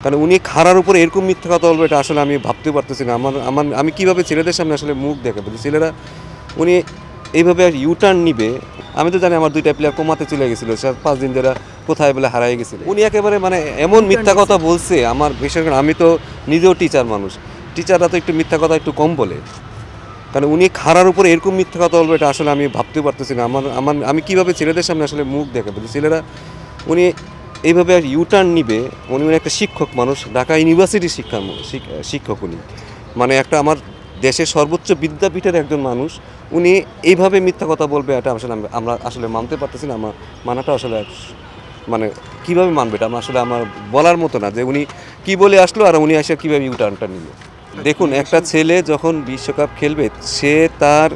কারণ উনি খাড়ার উপরে এরকম মিথ্যা কথা বলবে এটা আসলে আমি ভাবতে পারতেছি না। আমার আমার আমি কীভাবে ছেলেদের সামনে আসলে মুখ দেখাবো যে ছেলেরা উনি এইভাবে ইউটার্ন নিবে। আমি তো জানি আমার 2টা প্লেয়ার কোমাতে চলে গেছিলো, 5 দিন ধরে কোথায় বলে হারাই গেছিল। উনি একেবারে মানে এমন মিথ্যা কথা বলছে আমার, বিশেষ করে আমি তো নিজেও টিচার মানুষ, টিচাররা তো একটু মিথ্যা কথা একটু কম বলে। কারণ উনি খাড়ার উপরে এরকম মিথ্যা কথা বলবে এটা আসলে আমি ভাবতে পারতেছি না। আমার আমার আমি কীভাবে ছেলেদের সামনে আসলে মুখ দেখাবো যে ছেলেরা উনি এইভাবে ইউটার্ন নিবে। উনি একটা শিক্ষক মানুষ, ঢাকা ইউনিভার্সিটির শিক্ষক উনি, মানে একটা আমার দেশের সর্বোচ্চ বিদ্যাপীঠের একজন মানুষ। উনি এইভাবে মিথ্যা কথা বলবে এটা আসলে আমরা আসলে মানতে পারতেছি না। আমার মানাটা আসলে মানে কীভাবে মানবে এটা আসলে আমার বলার মতো না যে উনি কী বলে আসলো আর উনি এসে কীভাবে ইউটার্নটা নিল। দেখুন, একটা ছেলে যখন বিশ্বকাপ খেলবে সে তার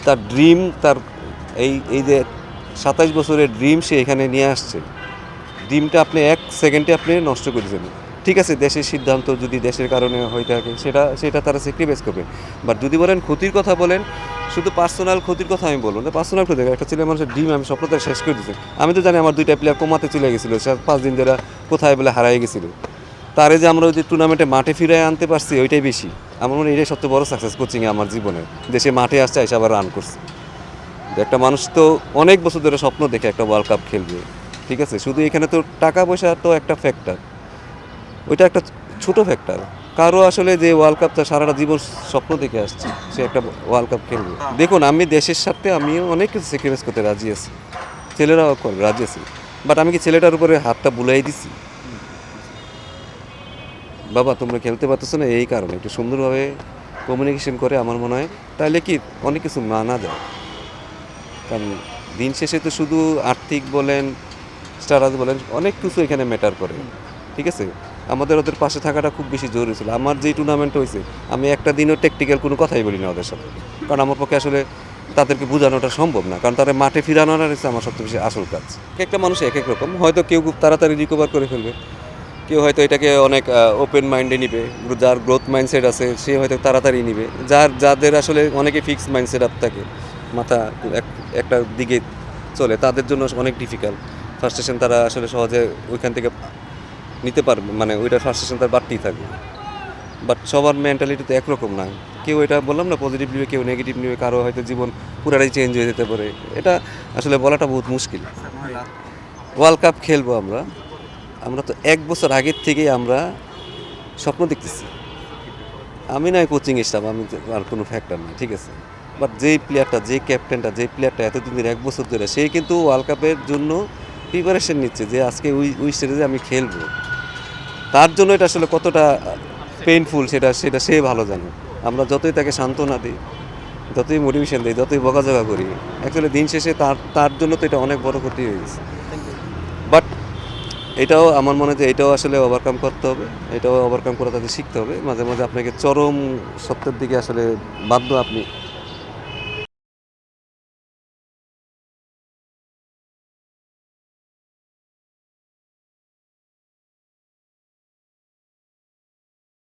তার ড্রিম, তার এই এই যে 27 বছরের ড্রিম সে এখানে নিয়ে আসছে। ড্রিমটা আপনি 1 সেকেন্ডে আপনি নষ্ট করে দেবেন। ঠিক আছে, দেশের সিদ্ধান্ত যদি দেশের কারণে হয়ে থাকে সেটা তারা স্যাক্রিফাইস করবে। বাট যদি বলেন ক্ষতির কথা বলেন, শুধু পার্সোনাল ক্ষতির কথা আমি বলবো না। পার্সোনাল ক্ষতি, একটা ছেলে মানুষের ড্রিম আমি স্বপ্নটা শেষ করে দিচ্ছি। আমি তো জানি আমার 2টা প্লেয়ার কোমাতে চলে গেছিলো, 5 দিন ধরে কোথায় বলে হারাই গেছিলো। তারে যে আমরা ওই যে টুর্নামেন্টে মাঠে ফিরে আনতে পারছি ওইটাই বেশি। আমার মনে হয় এটাই সবচেয়ে বড় সাকসেস কোচিংয়ে আমার জীবনে। দেশে মাঠে আসছে, এসে আবার রান করছে। একটা মানুষ তো অনেক বছর ধরে স্বপ্ন দেখে একটা ওয়ার্ল্ড কাপ খেলবে। ঠিক আছে, শুধু এখানে তো টাকা পয়সা তো একটা ফ্যাক্টর, ওইটা একটা ছোট ফ্যাক্টর। কারো আসলে যে ওয়ার্ল্ড কাপটা সারাটা জীবন স্বপ্ন দেখে আসছে সে একটা ওয়ার্ল্ড কাপ খেলবে। দেখুন, আমি দেশের সাথে আমিও অনেক কিছু স্যাক্রিফাইস করতে রাজি আছি, ছেলেরাও করে রাজি আছি। বাট আমি কি ছেলেটার উপরে হাতটা বুলাই দিছি, বাবা তোমরা খেলতে পারতেছো না এই কারণে একটু সুন্দরভাবে কমিউনিকেশন করে আমার মনে হয় তাহলে কি অনেক কিছু মানা যায়। কারণ দিন শেষে তো শুধু আর্থিক বলেন, স্ট্যাটাস বলেন, অনেক কিছু এখানে ম্যাটার করে। ঠিক আছে, আমাদের ওদের পাশে থাকাটা খুব বেশি জরুরি ছিল। আমার যেই টুর্নামেন্ট হয়েছে আমি একটা দিনও টেকটিক্যাল কোনো কথাই বলি না ওদের সাথে, কারণ আমার পক্ষে আসলে তাদেরকে বোঝানোটা সম্ভব না। কারণ তাদের মাঠে ফিরানোটা হচ্ছে আমার সবচেয়ে বেশি আসল কাজ। এক একটা মানুষ এক এক রকম, হয়তো কেউ খুব তাড়াতাড়ি রিকভার করে ফেলবে, কেউ হয়তো এটাকে অনেক ওপেন মাইন্ডে নিবে। যার গ্রোথ মাইন্ডসেট আছে সে হয়তো তাড়াতাড়ি নিবে। যাদের আসলে অনেকে ফিক্সড মাইন্ডসেট আপ থাকে, মাথা একটা দিকে চলে, তাদের জন্য অনেক ডিফিকাল্ট। ফার্স্টেশন তারা আসলে সহজে ওইখান থেকে নিতে পারবে, মানে ওইটা ফার্স্টেশন তার বাড়তেই থাকবে। বাট সবার মেন্টালিটি তো একরকম না। কেউ এটা বললাম না পজিটিভ নিবে, কেউ নেগেটিভ নিবে, কারো হয়তো জীবন পুরাটাই চেঞ্জ হয়ে যেতে পারে। এটা আসলে বলাটা বহুত মুশকিল। ওয়ার্ল্ড কাপ খেলবো আমরা, আমরা তো 1 বছর আগের থেকেই আমরা স্বপ্ন দেখতেছি। আমি নয় কোচিং স্টাফ, আমি আর কোনো ফ্যাক্টর না, ঠিক আছে। বাট যেই প্লেয়ারটা, যে ক্যাপ্টেনটা, যে প্লেয়ারটা এতদিন ধরে 1 বছর ধরে সে কিন্তু ওয়ার্ল্ড কাপের জন্য প্রিপারেশন নিচ্ছে যে আজকে ওই স্টেজে আমি খেলবো। তার জন্য এটা আসলে কতটা পেইনফুল সেটা সেটা সে ভালো জানে। আমরা যতই তাকে সান্ত্বনা দিই, যতই মোটিভেশন দিই, যতই বকাঝকা করি, অ্যাকচুয়ালি দিন শেষে তার জন্য তো এটা অনেক বড় ক্ষতি হয়ে গেছে। বাট এটাও আমার মনে হয় যে এটাও আসলে ওভারকাম করতে হবে, এটাও ওভারকাম করে তাদের শিখতে হবে। মাঝে মাঝে আপনাকে চরম সত্যের দিকে আসলে বাধ্য আপনি